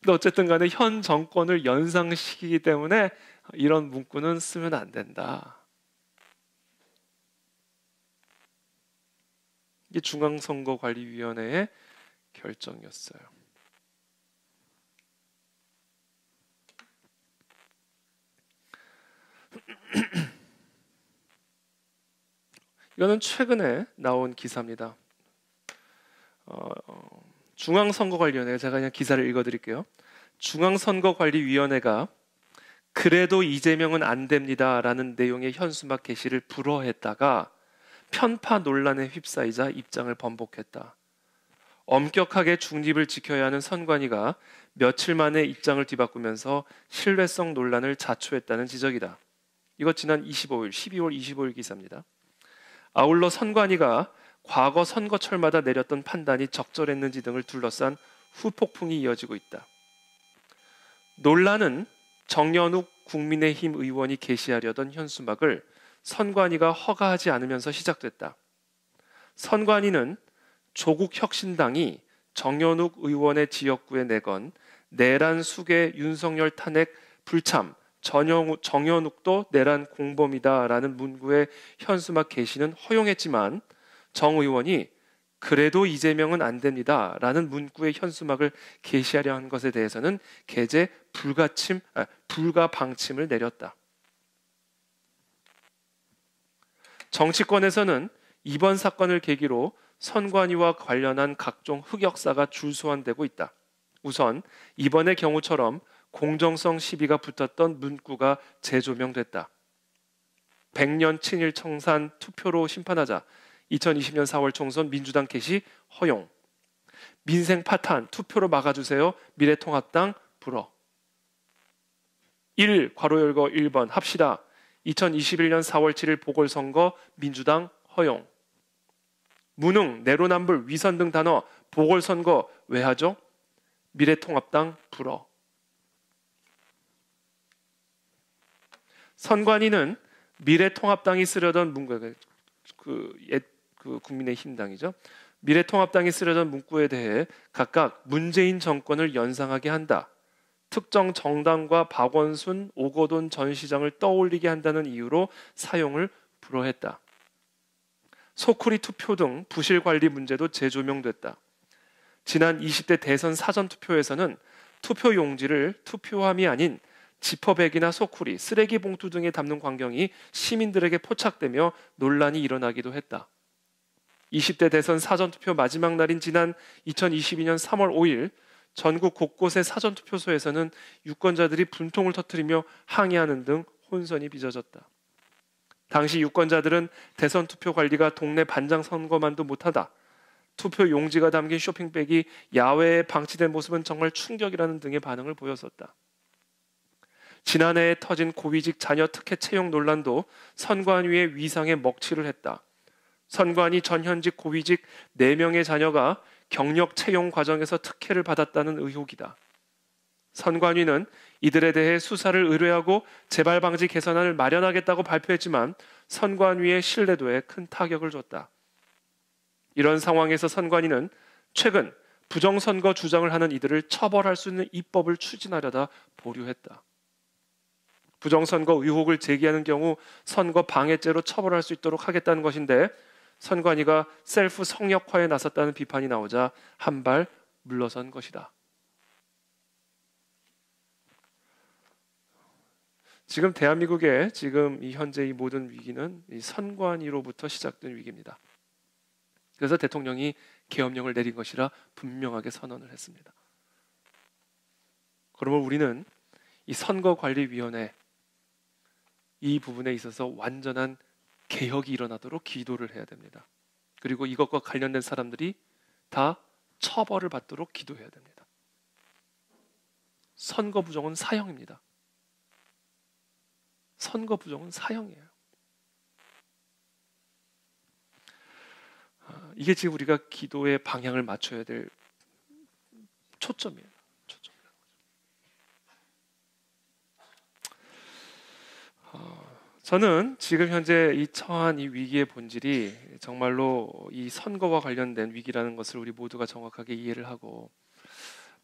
근데 어쨌든 간에 현 정권을 연상시키기 때문에 이런 문구는 쓰면 안 된다. 이게 중앙선거관리위원회의 결정이었어요. 이거는 최근에 나온 기사입니다. 중앙선거관리위원회, 제가 그냥 기사를 읽어드릴게요. 중앙선거관리위원회가 그래도 이재명은 안 됩니다라는 내용의 현수막 게시를 불허했다가 편파 논란에 휩싸이자 입장을 번복했다. 엄격하게 중립을 지켜야 하는 선관위가 며칠 만에 입장을 뒤바꾸면서 신뢰성 논란을 자초했다는 지적이다. 이거 지난 12월 25일 기사입니다. 아울러 선관위가 과거 선거철마다 내렸던 판단이 적절했는지 등을 둘러싼 후폭풍이 이어지고 있다. 논란은 정연욱 국민의힘 의원이 게시하려던 현수막을 선관위가 허가하지 않으면서 시작됐다. 선관위는 조국 혁신당이 정연욱 의원의 지역구에 내건 내란 수계 윤석열 탄핵 불참, 정연욱도 내란 공범이다라는 문구의 현수막 게시는 허용했지만 정 의원이 그래도 이재명은 안 됩니다라는 문구의 현수막을 게시하려 한 것에 대해서는 게재 불가 방침을 내렸다. 정치권에서는 이번 사건을 계기로 선관위와 관련한 각종 흑역사가 줄소환되고 있다. 우선 이번의 경우처럼 공정성 시비가 붙었던 문구가 재조명됐다. 100년 친일 청산 투표로 심판하자. 2020년 4월 총선 민주당 개시 허용. 민생 파탄 투표로 막아주세요. 미래통합당 불어. 1 괄호 열고 1번 합시다. 2021년 4월 7일 보궐선거 민주당 허용. 무능, 내로남불, 위선 등 단어 보궐선거 왜 하죠? 미래통합당 불어. 선관위는 미래통합당이 쓰려던 문구에 국민의힘당이죠. 미래통합당이 쓰려던 문구에 대해 각각 문재인 정권을 연상하게 한다. 특정 정당과 박원순, 오거돈 전 시장을 떠올리게 한다는 이유로 사용을 불허했다. 소쿠리 투표 등 부실 관리 문제도 재조명됐다. 지난 20대 대선 사전투표에서는 투표 용지를 투표함이 아닌 지퍼백이나 소쿠리, 쓰레기 봉투 등에 담는 광경이 시민들에게 포착되며 논란이 일어나기도 했다. 20대 대선 사전투표 마지막 날인 지난 2022년 3월 5일 전국 곳곳의 사전투표소에서는 유권자들이 분통을 터뜨리며 항의하는 등 혼선이 빚어졌다. 당시 유권자들은 대선 투표 관리가 동네 반장 선거만도 못하다. 투표 용지가 담긴 쇼핑백이 야외에 방치된 모습은 정말 충격이라는 등의 반응을 보였었다. 지난해에 터진 고위직 자녀 특혜 채용 논란도 선관위의 위상에 먹칠을 했다. 선관위 전현직 고위직 4명의 자녀가 경력 채용 과정에서 특혜를 받았다는 의혹이다. 선관위는 이들에 대해 수사를 의뢰하고 재발 방지 개선안을 마련하겠다고 발표했지만 선관위의 신뢰도에 큰 타격을 줬다. 이런 상황에서 선관위는 최근 부정선거 주장을 하는 이들을 처벌할 수 있는 입법을 추진하려다 보류했다. 부정선거 의혹을 제기하는 경우 선거 방해죄로 처벌할 수 있도록 하겠다는 것인데 선관위가 셀프 성역화에 나섰다는 비판이 나오자 한 발 물러선 것이다. 지금 대한민국의 이 현재 이 모든 위기는 이 선관위로부터 시작된 위기입니다. 그래서 대통령이 계엄령을 내린 것이라 분명하게 선언을 했습니다. 그러면 우리는 이 선거관리위원회 이 부분에 있어서 완전한 개혁이 일어나도록 기도를 해야 됩니다. 그리고 이것과 관련된 사람들이 다 처벌을 받도록 기도해야 됩니다. 선거 부정은 사형입니다. 선거 부정은 사형이에요. 이게 지금 우리가 기도의 방향을 맞춰야 될 초점이에요. 저는 지금 현재 이 처한 이 위기의 본질이 정말로 이 선거와 관련된 위기라는 것을 우리 모두가 정확하게 이해를 하고,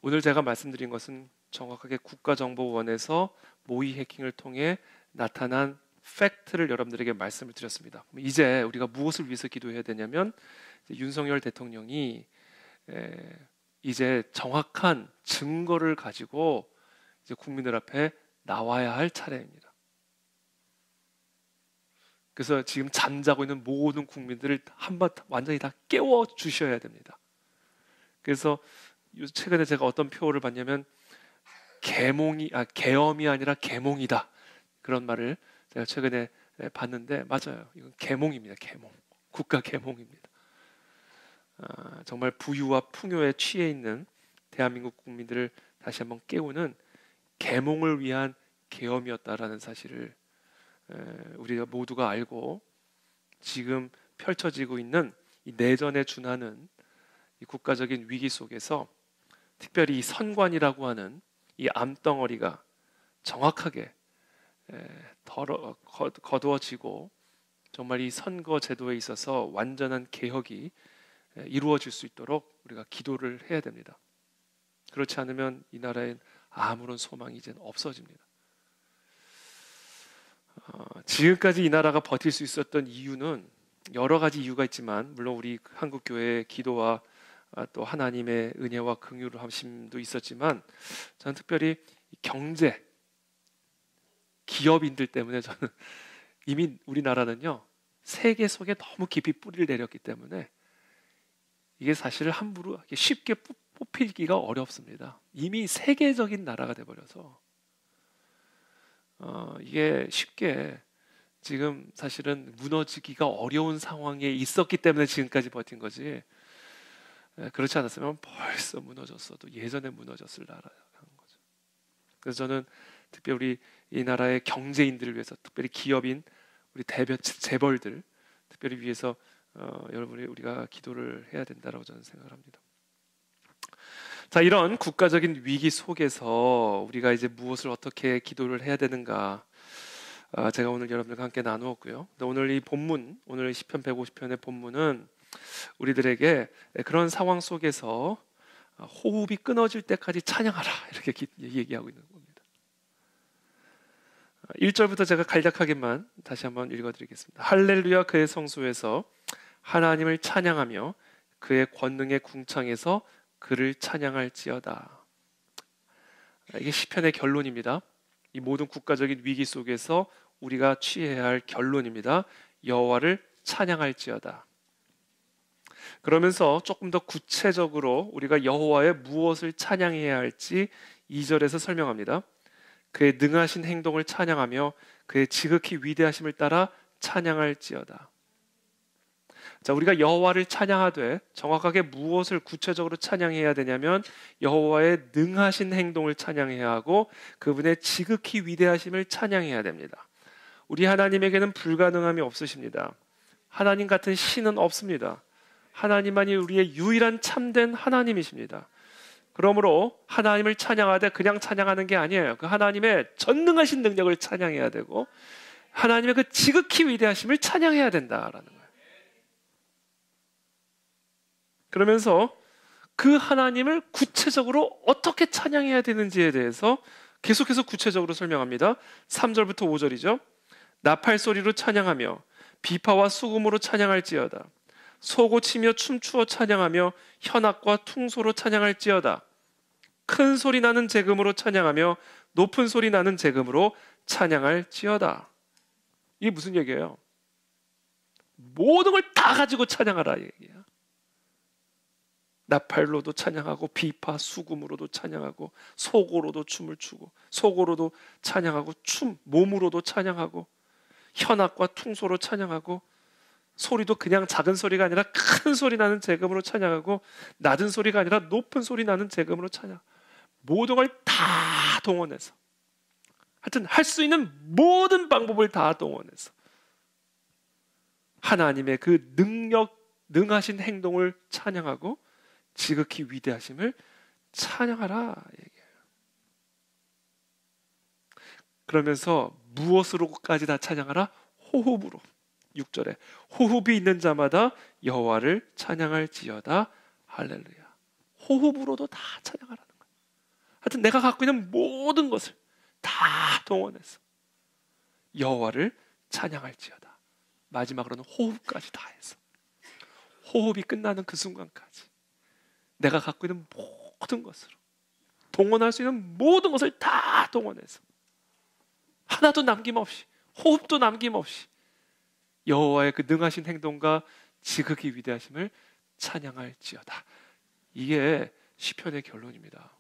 오늘 제가 말씀드린 것은 정확하게 국가정보원에서 모의 해킹을 통해 나타난 팩트를 여러분들에게 말씀을 드렸습니다. 이제 우리가 무엇을 위해서 기도해야 되냐면 윤석열 대통령이 이제 정확한 증거를 가지고 이제 국민들 앞에 나와야 할 차례입니다. 그래서 지금 잠자고 있는 모든 국민들을 한번 완전히 다 깨워 주셔야 됩니다. 그래서 최근에 제가 어떤 표를 봤냐면 계엄이 아니라 계몽이다, 그런 말을 제가 최근에 봤는데 맞아요. 이건 계몽입니다. 계몽. 국가 계몽입니다. 정말 부유와 풍요에 취해 있는 대한민국 국민들을 다시 한번 깨우는 계몽을 위한 계엄이었다라는 사실을 우리가 모두가 알고, 지금 펼쳐지고 있는 이 내전에 준하는 이 국가적인 위기 속에서 특별히 이 선관이라고 하는 이 암덩어리가 정확하게 거두어지고 정말 이 선거 제도에 있어서 완전한 개혁이 이루어질 수 있도록 우리가 기도를 해야 됩니다. 그렇지 않으면 이 나라엔 아무런 소망이 이제는 없어집니다. 지금까지 이 나라가 버틸 수 있었던 이유는 여러 가지 이유가 있지만, 물론 우리 한국 교회의 기도와 또 하나님의 은혜와 긍휼을 하심도 있었지만, 저는 특별히 경제, 기업인들 때문에 저는 이미 우리나라는요 세계 속에 너무 깊이 뿌리를 내렸기 때문에 이게 사실 함부로 쉽게 뽑히기가 어렵습니다. 이미 세계적인 나라가 돼버려서 이게 쉽게 지금 사실은 무너지기가 어려운 상황에 있었기 때문에 지금까지 버틴 거지. 그렇지 않았으면 벌써 무너졌어도 예전에 무너졌을 나라라는 거죠. 그래서 저는 특별히 우리 이 나라의 경제인들을 위해서, 특별히 기업인 우리 재벌들 특별히 위해서 여러분이 우리가 기도를 해야 된다라고 저는 생각을 합니다. 자, 이런 국가적인 위기 속에서 우리가 이제 무엇을 어떻게 기도를 해야 되는가, 제가 오늘 여러분들과 함께 나누었고요. 오늘 이 본문, 오늘 시편 150편의 본문은 우리들에게 그런 상황 속에서 호흡이 끊어질 때까지 찬양하라, 이렇게 얘기하고 있는 겁니다. 1절부터 제가 간략하게만 다시 한번 읽어드리겠습니다. 할렐루야, 그의 성소에서 하나님을 찬양하며 그의 권능의 궁창에서 그를 찬양할지어다. 이게 시편의 결론입니다. 이 모든 국가적인 위기 속에서 우리가 취해야 할 결론입니다. 여호와를 찬양할지어다. 그러면서 조금 더 구체적으로 우리가 여호와의 무엇을 찬양해야 할지 2절에서 설명합니다. 그의 능하신 행동을 찬양하며 그의 지극히 위대하심을 따라 찬양할지어다. 자, 우리가 여호와를 찬양하되 정확하게 무엇을 구체적으로 찬양해야 되냐면 여호와의 능하신 행동을 찬양해야 하고 그분의 지극히 위대하심을 찬양해야 됩니다. 우리 하나님에게는 불가능함이 없으십니다. 하나님 같은 신은 없습니다. 하나님만이 우리의 유일한 참된 하나님이십니다. 그러므로 하나님을 찬양하되 그냥 찬양하는 게 아니에요. 그 하나님의 전능하신 능력을 찬양해야 되고 하나님의 그 지극히 위대하심을 찬양해야 된다라는 거예요. 그러면서 그 하나님을 구체적으로 어떻게 찬양해야 되는지에 대해서 계속해서 구체적으로 설명합니다. 3절부터 5절이죠. 나팔 소리로 찬양하며 비파와 수금으로 찬양할지어다. 소고 치며 춤추어 찬양하며 현악과 퉁소로 찬양할지어다. 큰 소리 나는 재금으로 찬양하며 높은 소리 나는 재금으로 찬양할지어다. 이게 무슨 얘기예요? 모든 걸 다 가지고 찬양하라 얘기야. 나팔로도 찬양하고 비파 수금으로도 찬양하고 소고로도 춤을 추고 소고로도 찬양하고 몸으로도 찬양하고 현악과 퉁소로 찬양하고 소리도 그냥 작은 소리가 아니라 큰 소리 나는 재금으로 찬양하고 낮은 소리가 아니라 높은 소리 나는 재금으로 찬양. 모든 걸 다 동원해서 하여튼 할 수 있는 모든 방법을 다 동원해서 하나님의 그 능하신 행동을 찬양하고 지극히 위대하심을 찬양하라 얘기해요. 그러면서 무엇으로까지 다 찬양하라? 호흡으로. 6절에 호흡이 있는 자마다 여호와를 찬양할지어다. 할렐루야. 호흡으로도 다 찬양하라는 거예요. 하여튼 내가 갖고 있는 모든 것을 다 동원해서 여호와를 찬양할지어다. 마지막으로는 호흡까지 다 해서 호흡이 끝나는 그 순간까지 내가 갖고 있는 모든 것으로 동원할 수 있는 모든 것을 다 동원해서 하나도 남김없이 호흡도 남김없이 여호와의 그 능하신 행동과 지극히 위대하심을 찬양할지어다. 이게 시편의 결론입니다.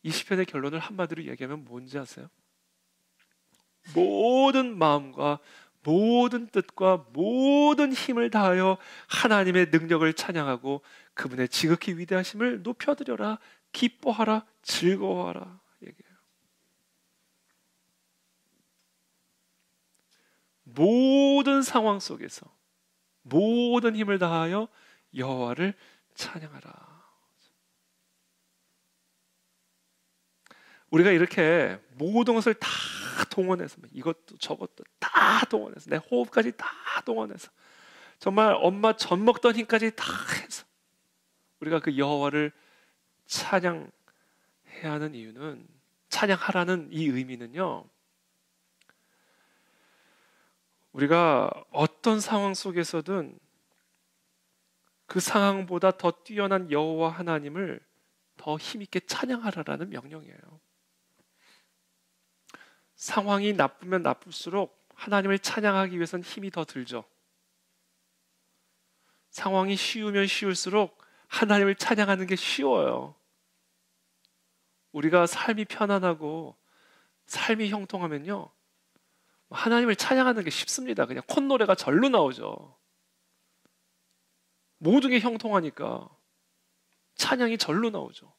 이 시편의 결론을 한마디로 얘기하면 뭔지 아세요? 모든 마음과 모든 뜻과 모든 힘을 다하여 하나님의 능력을 찬양하고 그분의 지극히 위대하심을 높여드려라. 기뻐하라. 즐거워하라. 얘기해요. 모든 상황 속에서 모든 힘을 다하여 여호와를 찬양하라. 우리가 이렇게 모든 것을 다 동원해서 이것도 저것도 다 동원해서 내 호흡까지 다 동원해서 정말 엄마 젖 먹던 힘까지 다 해서 우리가 그 여호와를 찬양해야 하는 이유는, 찬양하라는 이 의미는요, 우리가 어떤 상황 속에서든 그 상황보다 더 뛰어난 여호와 하나님을 더 힘있게 찬양하라라는 명령이에요. 상황이 나쁘면 나쁠수록 하나님을 찬양하기 위해서는 힘이 더 들죠. 상황이 쉬우면 쉬울수록 하나님을 찬양하는 게 쉬워요. 우리가 삶이 편안하고 삶이 형통하면요, 하나님을 찬양하는 게 쉽습니다. 그냥 콧노래가 절로 나오죠. 모든 게 형통하니까 찬양이 절로 나오죠.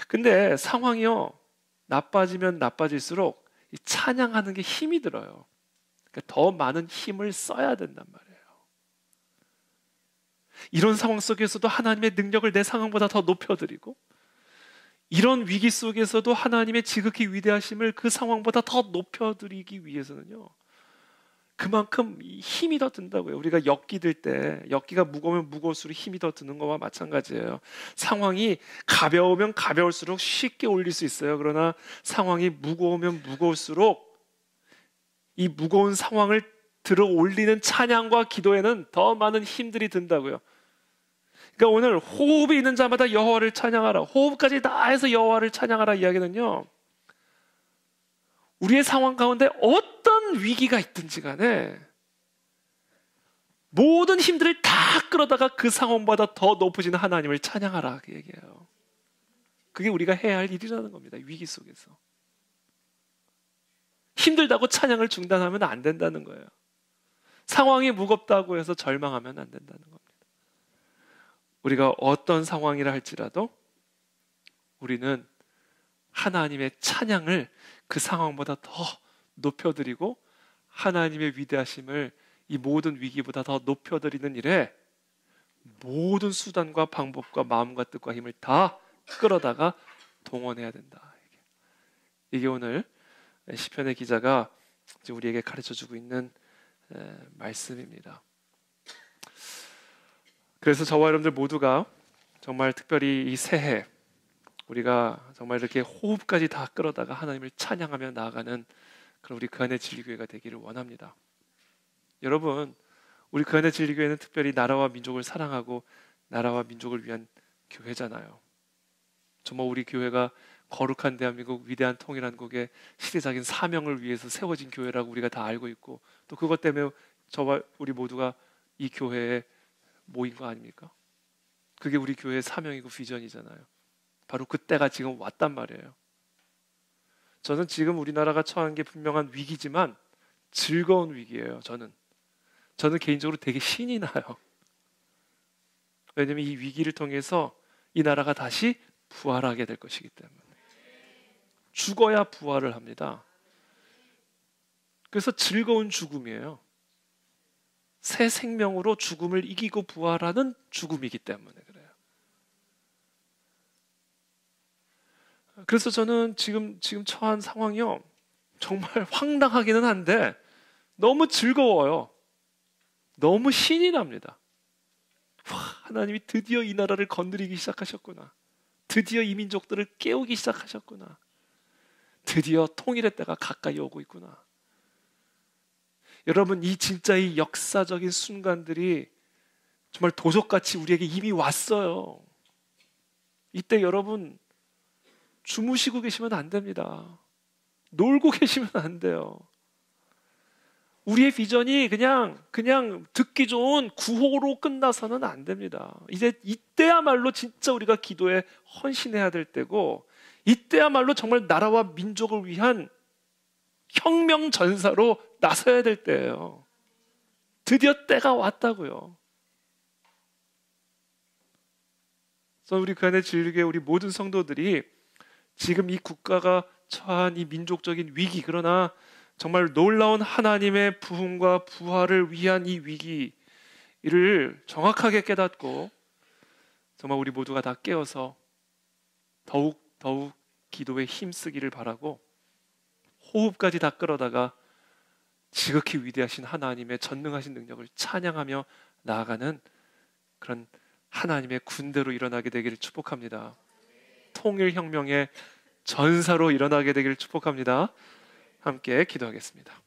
근데 상황이요, 나빠지면 나빠질수록 이 찬양하는 게 힘이 들어요. 그러니까 더 많은 힘을 써야 된단 말이에요. 이런 상황 속에서도 하나님의 능력을 내 상황보다 더 높여드리고, 이런 위기 속에서도 하나님의 지극히 위대하심을 그 상황보다 더 높여드리기 위해서는요, 그만큼 힘이 더 든다고요. 우리가 엿기 들 때, 엿기가 무거우면 무거울수록 힘이 더 드는 거와 마찬가지예요. 상황이 가벼우면 가벼울수록 쉽게 올릴 수 있어요. 그러나 상황이 무거우면 무거울수록 이 무거운 상황을 들어 올리는 찬양과 기도에는 더 많은 힘들이 든다고요. 그러니까 오늘 호흡이 있는 자마다 여호와를 찬양하라, 호흡까지 다해서 여호와를 찬양하라 이야기는요, 우리의 상황 가운데 어떤 위기가 있든지 간에 모든 힘들을 다 끌어다가 그 상황보다 더 높으신 하나님을 찬양하라, 그 얘기예요. 그게 우리가 해야 할 일이라는 겁니다. 위기 속에서 힘들다고 찬양을 중단하면 안 된다는 거예요. 상황이 무겁다고 해서 절망하면 안 된다는 겁니다. 우리가 어떤 상황이라 할지라도 우리는 하나님의 찬양을 그 상황보다 더 높여드리고 하나님의 위대하심을 이 모든 위기보다 더 높여드리는 일에 모든 수단과 방법과 마음과 뜻과 힘을 다 끌어다가 동원해야 된다. 이게 오늘 시편의 기자가 우리에게 가르쳐주고 있는 말씀입니다. 그래서 저와 여러분들 모두가 정말 특별히 이 새해 우리가 정말 이렇게 호흡까지 다 끌어다가 하나님을 찬양하며 나아가는 그런 우리 그 안의 진리교회가 되기를 원합니다. 여러분, 우리 그 안의 진리교회는 특별히 나라와 민족을 사랑하고 나라와 민족을 위한 교회잖아요. 정말 우리 교회가 거룩한 대한민국 위대한 통일한국의 시대적인 사명을 위해서 세워진 교회라고 우리가 다 알고 있고, 또 그것 때문에 저와 우리 모두가 이 교회에 모인 거 아닙니까? 그게 우리 교회의 사명이고 비전이잖아요. 바로 그때가 지금 왔단 말이에요. 저는 지금 우리나라가 처한 게 분명한 위기지만 즐거운 위기예요. 저는 개인적으로 되게 신이 나요. 왜냐하면 이 위기를 통해서 이 나라가 다시 부활하게 될 것이기 때문에. 죽어야 부활을 합니다. 그래서 즐거운 죽음이에요. 새 생명으로 죽음을 이기고 부활하는 죽음이기 때문에 그래요. 그래서 저는 지금 처한 상황이요, 정말 황당하기는 한데 너무 즐거워요. 너무 신이 납니다. 와, 하나님이 드디어 이 나라를 건드리기 시작하셨구나. 드디어 이 민족들을 깨우기 시작하셨구나. 드디어 통일의 때가 가까이 오고 있구나. 여러분, 이 진짜 이 역사적인 순간들이 정말 도적같이 우리에게 이미 왔어요. 이때 여러분 주무시고 계시면 안 됩니다. 놀고 계시면 안 돼요. 우리의 비전이 그냥 듣기 좋은 구호로 끝나서는 안 됩니다. 이제 이때야말로 진짜 우리가 기도에 헌신해야 될 때고, 이때야말로 정말 나라와 민족을 위한 혁명 전사로 나서야 될 때예요. 드디어 때가 왔다고요. 그래서 우리 그 안에 진리교회 우리 모든 성도들이 지금 이 국가가 처한 이 민족적인 위기, 그러나 정말 놀라운 하나님의 부흥과 부활을 위한 이 위기를 정확하게 깨닫고 정말 우리 모두가 다 깨어서 더욱 기도에 힘쓰기를 바라고, 호흡까지 다 끌어다가 지극히 위대하신 하나님의 전능하신 능력을 찬양하며 나아가는 그런 하나님의 군대로 일어나게 되기를 축복합니다. 통일혁명의 전사로 일어나게 되기를 축복합니다. 함께 기도하겠습니다.